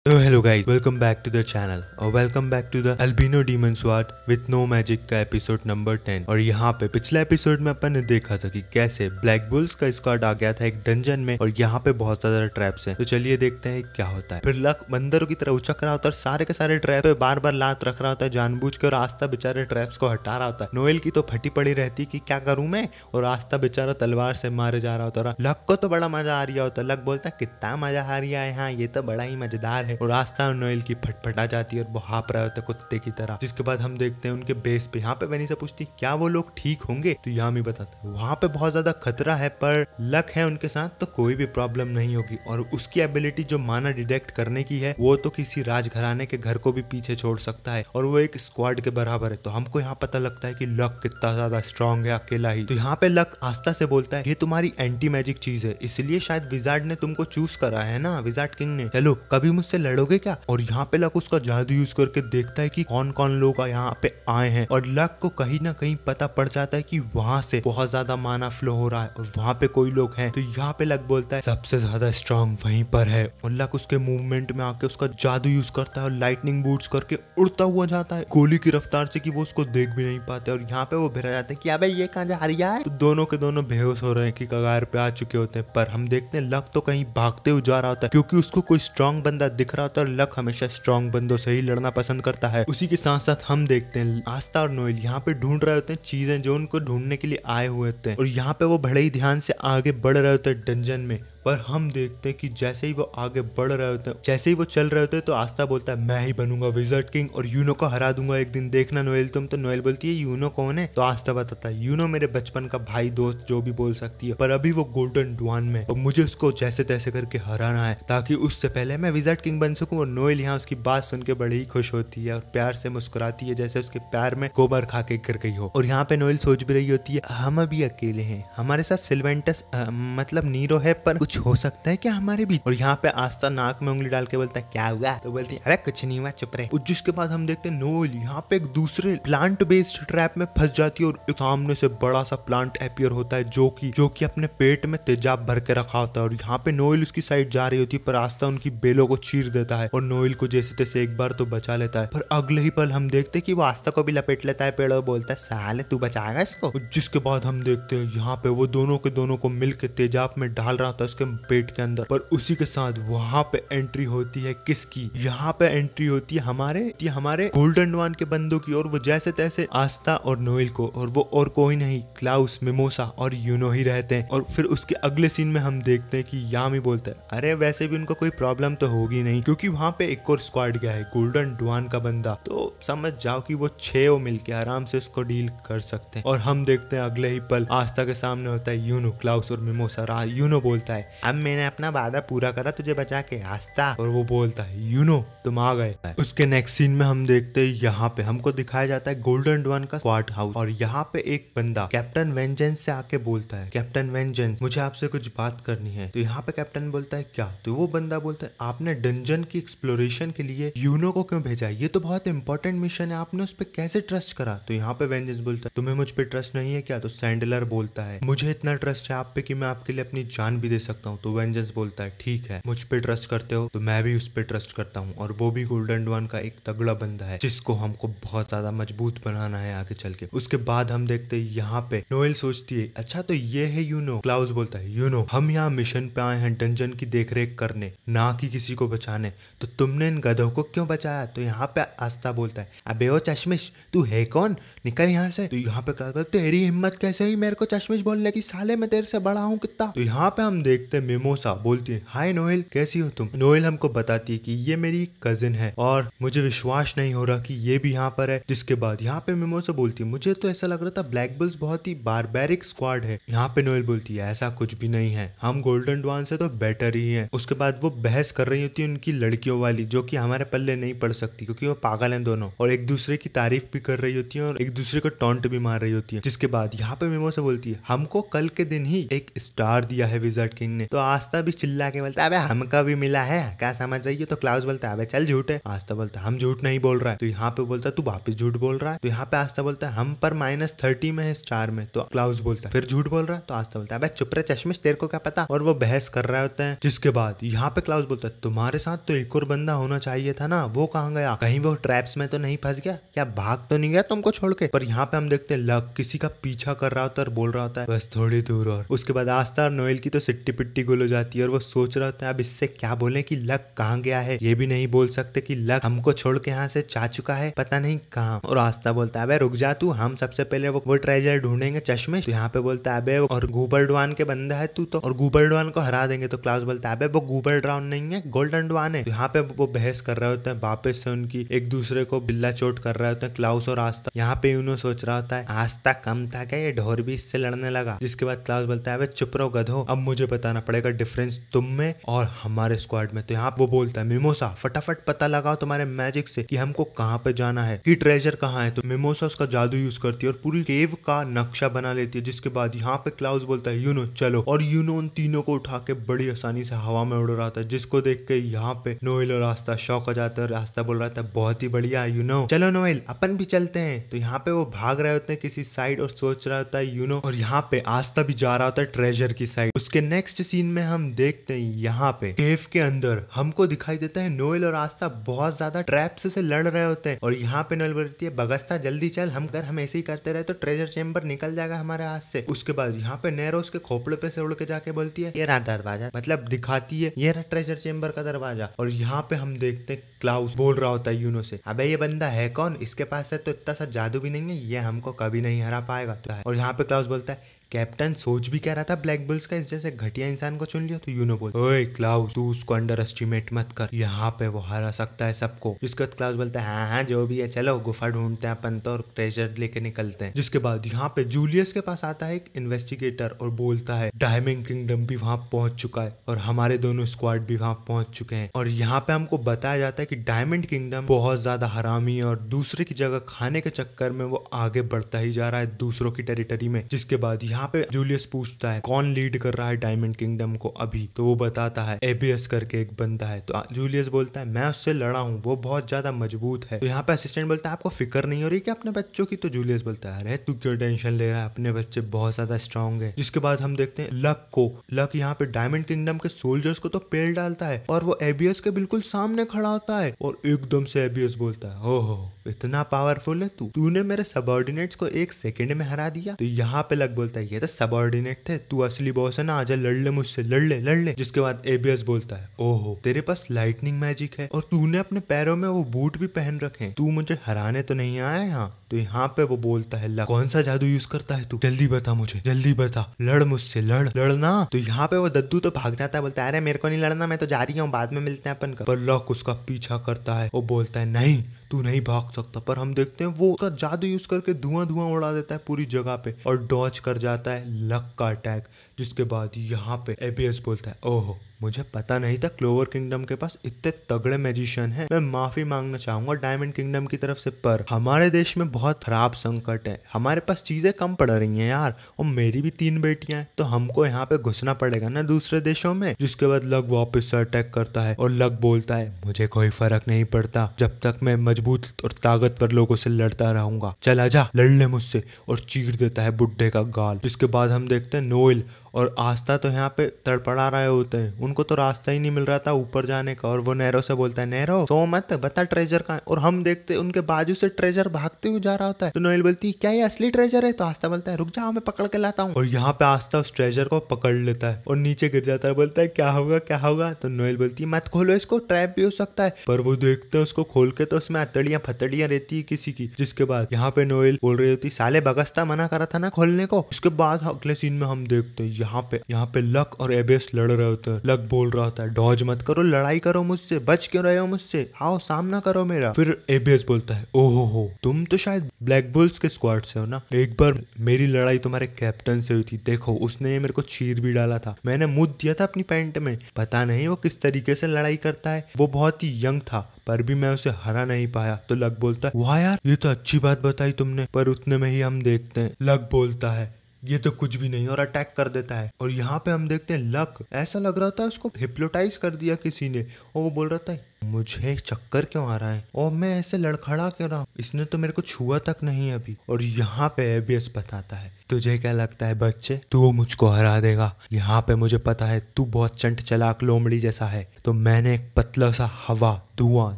तो hello guys, welcome back to the channel और welcome back to the albino demon squad with no magic का episode number 10। और यहाँ पे पिछले एपिसोड में अपन ने देखा था कि कैसे ब्लैक बुल्स का स्क्वाड आ गया था एक डंजन में और यहाँ पे बहुत ज्यादा ट्रैप्स हैं। तो चलिए देखते हैं क्या होता है। फिर लक बंदरों की तरह उचक रहा होता है और सारे के सारे ट्रैप पे बार बार लात रख रहा होता है जानबूझकर। आस्था बेचारे ट्रैप्स को हटा रहा होता है। नोएल की तो फटी पड़ी रहती कि क्या करूं मैं, और आस्था बेचारा तलवार से मारे जा रहा होता है। लक को तो बड़ा मजा आ रहा होता है। लक बोलता है कितना मजा आ रहा है यहाँ, ये तो बड़ा ही मजेदार है। और आस्था और नोएल की फटफटा जाती है और वो हाँप रहे होते कुत्ते की तरह। जिसके बाद हम देखते हैं उनके बेस पे। यहाँ पे वैनी से पूछती क्या वो लोग ठीक होंगे, तो यामी बताता है वहाँ पे बहुत ज्यादा खतरा है पर लक है उनके साथ तो कोई भी प्रॉब्लम नहीं होगी। और उसकी एबिलिटी जो माना डिटेक्ट करने की है वो तो किसी राजघराने के घर को भी पीछे छोड़ सकता है और वो एक स्क्वाड के बराबर है। तो हमको यहाँ पता लगता है कि लक कितना ज्यादा स्ट्रांग है अकेला ही। तो यहाँ पे लक आस्था से बोलता है ये तुम्हारी एंटी मैजिक चीज है, इसलिए शायद विजार्ड ने तुमको चूज करा है ना, विजार्ड किंग ने। चलो कभी मुझसे लड़ोगे क्या। और यहाँ पे लक उसका जादू यूज करके देखता है कि कौन कौन लोग यहाँ पे आए हैं। और लक को कहीं ना कहीं पता पड़ जाता है कि वहां से बहुत ज्यादा माना फ्लो हो रहा है और वहां पे कोई लोग हैं। तो यहाँ पे लक बोलता है सबसे ज्यादा स्ट्रांग वहीं पर है। और लक उसके मूवमेंट में आके उसका जादू यूज करता है और लाइटनिंग बूट्स करके उड़ता हुआ जाता है गोली की रफ्तार से कि वो उसको देख भी नहीं पाते। और यहाँ पे वो भिरा जाते हैं कि अबे ये कहाँ जा रहा है। तो दोनों के दोनों बेहोश हो रहे हैं कि कगार पे आ चुके होते हैं। पर हम देखते हैं लक तो कहीं भागते हुए जा रहा होता है क्योंकि उसको कोई स्ट्रांग बंदा दिख रहा होता है। और लक हमेशा स्ट्रांग बंदों से ही लड़ना पसंद करता है। उसी के साथ साथ हम देखते हैं आस्था और नोएल यहाँ पे ढूंढ रहे होते हैं चीजें जो उनको ढूंढने के लिए आए हुए होते हैं। और यहाँ पे वो बड़े ही ध्यान से आगे बढ़ रहे होते हैं डंजन में। पर हम देखते हैं कि जैसे ही वो आगे बढ़ रहे होते हैं, जैसे ही वो चल रहे होते हैं, तो आस्था बोलता है मैं ही बनूंगा विजार्ड किंग और यूनो को हरा दूंगा एक दिन, देखना नोएल तुम। तो नोएल बोलती है यूनो कौन है। तो आस्था बताता है यूनो मेरे बचपन का भाई दोस्त जो भी बोल सकती है, पर अभी वो गोल्डन डुआन में और मुझे उसको जैसे तैसे करके हराना है ताकि उससे पहले मैं विजार्ड किंग बन सकूं। और नोएल यहाँ उसकी बात सुन के बड़ी ही खुश होती है और प्यार से मुस्कुराती है जैसे उसके प्यार में गोबर खा के गिर गई हो। और यहाँ पे नोएल सोच भी रही होती है हम अभी अकेले हैं, हमारे साथ सिल्वेंटस मतलब नीरो है, पर कुछ हो सकता है क्या हमारे भी। और यहाँ पे आस्था नाक में उंगली डाल के बोलता है क्या हुआ। तो बोलती है अरे कुछ नहीं हुआ चुप रहे। जिसके बाद हम देखते हैं नोएल यहाँ पे एक दूसरे प्लांट बेस्ड ट्रैप में फंस जाती है और एक सामने से बड़ा सा प्लांट अपीयर होता है जो कि अपने पेट में तेजाब भर के रखा होता है। और यहाँ पे नोएल उसकी साइड जा रही होती है पर आस्था उनकी बेलों को चीर देता है और नोएल को जैसे तैसे एक बार तो बचा लेता है। पर अगले ही पल हम देखते हैं कि वो आस्था को भी लपेट लेता है पेड़ और बोलता है साले तू बचाएगा इसको। जिसके बाद हम देखते हैं यहाँ पे वो दोनों को मिलकर तेजाब में डाल रहा था उसके पेट के अंदर। पर उसी के साथ वहां पे एंट्री होती है किसकी, यहाँ पे एंट्री होती है हमारे गोल्डन वन के बंदों की। और वो जैसे तैसे आस्था और नोएल को, और वो और कोई नहीं क्लाउस, मिमोसा और यूनो ही रहते हैं। और फिर उसके अगले सीन में हम देखते हैं कि यामी बोलता है अरे वैसे भी उनको कोई प्रॉब्लम तो होगी नहीं क्योंकि वहां पे एक और स्क्वाड गया है गोल्डन डुआन का बंदा। तो समझ जाओ कि वो 6 मिलके आराम से उसको डील कर सकते हैं। और हम देखते हैं अगले ही पल आस्था के सामने होता है यूनो, क्लाउस और मिमोसा। यूनो बोलता है अब मैंने अपना वादा पूरा करा तुझे बचा के आस्था। और वो बोलता है यूनो तुम आ गए। उसके नेक्स्ट सीन में हम देखते हैं यहाँ पे हमको दिखाया जाता है गोल्डन डुआन का स्क्वाड हाउस। और यहाँ पे एक बंदा कैप्टन वेंजेंस से आके बोलता है कैप्टन वेंजेंस मुझे आपसे कुछ बात करनी है। तो यहाँ पे कैप्टन बोलता है क्या। तो वो बंदा बोलता है आपने डंजन की एक्सप्लोरेशन के लिए यूनो को क्यों भेजा, ये तो बहुत इंपॉर्टेंट मिशन है, आपने उस पर कैसे ट्रस्ट करा। तो यहाँ पे वेंजेंस बोलता है तुम्हें मुझ पे ट्रस्ट नहीं है क्या। तो सैंडलर बोलता है मुझे इतना ट्रस्ट है आप पे कि मैं आपके लिए अपनी जान भी दे सकता हूँ। तो वेंजेंस बोलता है ठीक है मुझ पे ट्रस्ट करते हो तो मैं भी उस पे ट्रस्ट करता हूँ। और वो भी गोल्डन डुआन का एक तगड़ा बंदा है जिसको हमको बहुत ज्यादा मजबूत बनाना है आगे चल के। उसके बाद हम देखते हैं यहाँ पे नोएल सोचती है अच्छा तो ये है यूनो। क्लाउस बोलता है यूनो हम यहाँ मिशन पे आए हैं डंजन की देखरेख करने ना कि किसी को बचाने, तो तुमने इन गधों को क्यों बचाया। तो यहाँ पे आस्था बोलता है अबे ओ चश्मिश तू है कौन, निकल यहाँ से। तो यहाँ पे क्लाउस बोलता है तेरी हिम्मत कैसे हुई मेरे को चश्मिश बोलने की, साले मैं तेरे से बड़ा हूँ कितना। तो यहाँ पे हम देखते हैं मिमोसा बोलती है हाय नोएल कैसी हो तुम। नोएल हमको बताती है कि ये मेरी कजिन है और मुझे विश्वास नहीं हो रहा कि ये भी यहाँ पर है। जिसके बाद यहाँ पे मिमोसा बोलती है मुझे तो ऐसा लग रहा था ब्लैक बुल्स बहुत ही बारबैरिक स्क्वाड है। यहाँ पे नोएल बोलती है ऐसा कुछ भी नहीं है, हम गोल्डन डुआन से तो बेटर ही है। उसके बाद वो बहस कर रही होती है उनकी लड़कियों वाली जो कि हमारे पल्ले नहीं पड़ सकती क्योंकि वो पागल हैं दोनों, और एक दूसरे की तारीफ भी कर रही होती है और एक दूसरे को टॉन्ट भी मार रही होती है। जिसके बाद यहाँ पे मिमोसा बोलती है हमको कल के दिन ही एक स्टार दिया है विजार्ड किंग ने। तो आस्था भी चिल्ला के बोलता है अबे हमका भी मिला है, क्या समझ रही है? तो क्लाउस बोलता है अबे चल झूठे। आस्था बोलता है हम झूठ नहीं बोल रहा है। तो यहाँ पे बोलता है तू वापिस झूठ बोल रहा है। तो यहाँ पे आस्था बोलता है हम पर -30 में है स्टार में। तो क्लाउस बोलता है फिर झूठ बोल रहा है। तो आस्था बोलता है अबे चुप रहे चश्मिश, तेरे को क्या पता। और वो बहस कर रहे होते हैं। जिसके बाद यहाँ पे क्लाउस बोलता है तुम्हारे साथ तो एक और बंदा होना चाहिए था ना, वो कहाँ गया? कहीं वो ट्रैप्स में तो नहीं फंस गया या भाग तो नहीं गया तुमको छोड़ के? पर यहाँ पे हम देखते हैं लक किसी का पीछा कर रहा होता है और बोल रहा होता है बस थोड़ी दूर और। उसके बाद आस्था और नोएल की तो सिट्टी पिट्टी गुल हो जाती है और वो सोच रहा होता है अब इससे क्या बोले कि लक कहाँ गया है। ये भी नहीं बोल सकते कि लक हमको छोड़ के यहाँ से जा चुका है पता नहीं कहाँ। और आस्था बोलता है अबे रुक जा तू, हम सबसे पहले वो ट्रेजर ढूंढेंगे चश्मे। तो यहाँ पे बोलता है अबे और गुबरडवान के बंदा है तू तो, और गुबरडवान को हरा देंगे। तो क्लाउस बोलता है अबे वो गुबरडवान नहीं है, गोल्डन डवान है। तो यहाँ पे वो बहस कर रहे होते हैं, वापस से उनकी एक दूसरे को बिल्ला चोट कर रहे होते हैं क्लाउस और आस्था। यहाँ पे यूनो सोच रहा होता है आस्था कम था क्या, ये ढोर भी इससे लड़ने लगा। जिसके बाद क्लाउस बोलता है अबे चुप रहो गधो, अब मुझे बताना पड़ेगा डिफरेंस तुम में और हमारे स्क्वाड में। तो यहाँ वो बोलता है मिमोसा फटाफट पता लगाओ तुम्हारे मैजिक से कि हमको कहाँ पे जाना है, कि ट्रेजर कहाँ है। तो मिमोसा उसका जादू यूज करती है और पूरी केव का नक्शा बना लेती है। जिसके बाद यहाँ पे क्लाउस बोलता है यूनो चलो, और यूनो उन तीनों को उठा के बड़ी आसानी से हवा में उड़ रहा था। जिसको देख के यहाँ पे नोएल और आस्था शौक हो जाता है और आस्था बोल रहा था बहुत ही बढ़िया यूनो, चलो नोएल अपन भी चलते हैं। तो यहाँ पे वो भाग रहे होते हैं किसी साइड और सोच रहा होता है यूनो, और यहाँ पे आस्था भी जा रहा होता है ट्रेजर की साइड। उसके नेक्स्ट सीन में हम देखते हैं यहाँ पे केव के अंदर हमको दिखाई देता है नोएल और आस्था बहुत ज्यादा ट्रैप्स से लड़ रहे होते हैं। और यहाँ पे नोएल बोलती है बगस्ता जल्दी चल, हम ऐसे ही करते रहे तो ट्रेजर चेम्बर निकल जाएगा हमारे हाथ से। उसके बाद यहाँ पे नैरो उसके खोपड़े पे से उड़ के जाके बोलती है ये रहा दरवाजा, मतलब दिखाती है ये रहा ट्रेजर चेम्बर का दरवाजा। और यहाँ पे हम देखते हैं क्लाउस बोल रहा होता है यूनो से अबे ये बंदा है कौन, इसके पास है तो इतना सा जादू भी नहीं है, ये हमको कभी नहीं हरा पाएगा। और यहाँ पे क्लाउस बोलता है कैप्टन सोच भी कह रहा था ब्लैक बुल्स का इस जैसे घटिया इंसान को चुन लिया। तो यूनो बोल ओए क्लाउस तू उसको अंडर एस्टिमेट मत कर, यहाँ पे वो हरा सकता है सबको। जिसके बाद क्लाउस बोलता है हाँ जो भी है चलो गुफा ढूंढते हैं अपन तो, और ट्रेजर लेके निकलते हैं। जिसके बाद यहाँ पे जूलियस के पास आता है एक इन्वेस्टिगेटर और बोलता है डायमंड किंगडम भी वहां पहुंच चुका है और हमारे दोनों स्क्वाड भी वहां पहुंच चुके हैं। और यहाँ पे हमको बताया जाता है कि डायमंड किंगडम बहुत ज्यादा हरामी है और दूसरे की जगह खाने के चक्कर में वो आगे बढ़ता ही जा रहा है दूसरों की टेरिटरी में। जिसके बाद यहाँ पे जूलियस पूछता है कौन लीड कर रहा है डायमंड किंगडम को अभी। तो वो बताता है एबीएस करके एक बंदा है। तो जूलियस बोलता है मैं उससे लड़ा हूँ, वो बहुत ज्यादा मजबूत है। तो यहाँ पे असिस्टेंट बोलता है आपको फिक्र नहीं हो रही क्या अपने बच्चों की? तो जूलियस बोलता है अरे तू क्यों टेंशन ले रहा है, अपने बच्चे बहुत ज्यादा स्ट्रांग है। जिसके बाद हम देखते हैं लक को। लक यहाँ पे डायमंड किंगडम के सोल्जर्स को तो पेल डालता है और वो एबीएस के बिल्कुल सामने खड़ा होता है और एकदम से एबीएस बोलता है ओहो इतना पावरफुल है तूने मेरे सबऑर्डिनेट्स को 1 सेकंड में हरा दिया। तो यहाँ पे लक बोलता है ये तो सबऑर्डिनेट थे, तू असली बॉस है ना, आजा लड़ ले मुझसे, लड़ ले। जिसके बाद एबीएस बोलता है ओहो तेरे पास लाइटनिंग मैजिक है और तूने अपने पैरों में वो बूट भी पहन रखे हैं, तू मुझे हराने तो नहीं आया यहाँ। तो यहाँ पे वो बोलता है लक कौन सा जादू यूज करता है तू, जल्दी बता मुझे, जल्दी बता, लड़ मुझसे, लड़ना। तो यहाँ पे वो दद्दू तो भाग जाता है, बोलता है अरे मेरे को नहीं लड़ना, मैं तो जा रही हूँ, बाद में मिलते हैं अपन का। पर लक उसका पीछा करता है, वो बोलता है नहीं तू नहीं भाग सकता। पर हम देखते हैं वो उसका जादू यूज करके धुआं उड़ा देता है पूरी जगह पे और डॉज कर जाता है लक का अटैक। जिसके बाद यहाँ पे एबीएस बोलता है ओहो मुझे पता नहीं था क्लोवर किंगडम के पास इतने तगड़े मैजिशियन हैं, मैं माफी मांगना चाहूंगा डायमंड किंगडम की तरफ से, पर हमारे देश में बहुत खराब संकट है, हमारे पास चीजें कम पड़ रही हैं यार, और मेरी भी 3 बेटियां हैं तो हमको यहाँ पे घुसना पड़ेगा ना दूसरे देशों में। जिसके बाद लक वापस से अटैक करता है और लक बोलता है मुझे कोई फर्क नहीं पड़ता जब तक मैं मजबूत और ताकतवर लोगों से लड़ता रहूंगा, चल आजा लड़ ले मुझसे, और चीर देता है बुड्ढे का गाल। जिसके बाद हम देखते हैं नोएल और आस्था तो यहाँ पे तड़पड़ा रहे होते हैं, उनको तो रास्ता ही नहीं मिल रहा था ऊपर जाने का। और वो नैरो से बोलता है नैरो सो मत बता ट्रेजर कहाँ है, और हम देखते हैं उनके बाजू से ट्रेजर भागते हुए जा रहा होता है। तो नोएल बोलती है क्या ये असली ट्रेजर है? तो आस्था बोलता है रुक जाओ मैं पकड़ के लाता हूँ। और यहाँ पे आस्था उस ट्रेजर को पकड़ लेता है और नीचे गिर जाता है, बोलता है क्या होगा। तो नोएल बोलती है मत खोलो इसको, ट्रैप भी हो सकता है। पर वो देखते हैं उसको खोल के तो उसमें अतड़ियां फतड़ियां रहती है किसी की। जिसके बाद यहाँ पे नोएल बोल रही होती साले बगस्ता मना करा था ना खोलने को। उसके बाद अगले सीन में हम देखते हैं यहाँ पे लक और एबीएस लड़ रहे होते हैं। लक बोल रहा होता है डॉज मत करो, लड़ाई करो मुझसे, बच क्यों रहे हो मुझसे, आओ सामना करो मेरा। फिर एबीएस बोलता है ओहो हो तुम तो शायद ब्लैक बुल्स के स्क्वाड से हो ना, एक बार मेरी लड़ाई तुम्हारे कैप्टन से हुई थी, देखो उसने मेरे को चीर भी डाला था, मैंने मुंह दिया था अपनी पैंट में, पता नहीं वो किस तरीके से लड़ाई करता है, वो बहुत ही यंग था पर भी मैं उसे हरा नहीं पाया। तो लक बोलता है वाह यार ये तो अच्छी बात बताई तुमने। पर उतने में ही हम देखते हैं लक बोलता है ये तो कुछ भी नहीं और अटैक कर देता है। और यहाँ पे हम देखते हैं लक, ऐसा लग रहा था उसको हिप्नोटाइज कर दिया किसी ने, और वो बोल रहा था मुझे चक्कर क्यों आ रहा है और मैं ऐसे लड़खड़ा क्यों रहा हूँ, इसने तो मेरे को छुआ तक नहीं अभी। और यहाँ पे एबियस बताता है तुझे क्या लगता है बच्चे, तू मुझको हरा देगा? यहाँ पे मुझे पता है तू बहुत चंट चलाक लोमड़ी जैसा है, तो मैंने एक पतला सा हवा धुआं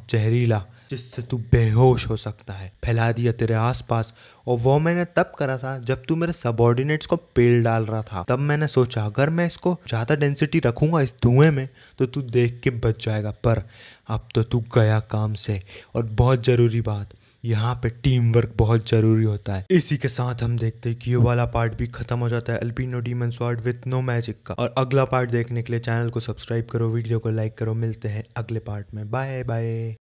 जहरीला जिससे तू बेहोश हो सकता है फैला दिया तेरे आसपास। और वो मैंने तब करा था जब तू मेरे सबऑर्डिनेट्स को पेल डाल रहा था। तब मैंने सोचा अगर मैं इसको ज़्यादा डेंसिटी रखूंगा इस धुएं में तो तू देख के बच जाएगा, पर अब तो तू गया काम से। और बहुत ज़रूरी बात, यहाँ पे टीम वर्क बहुत जरूरी होता है। इसी के साथ हम देखते हैं कि ये वाला पार्ट भी खत्म हो जाता है, albino demon sword with no magic का। और अगला पार्ट देखने के लिए चैनल को सब्सक्राइब करो, वीडियो को लाइक करो। मिलते हैं अगले पार्ट में, बाय बाय।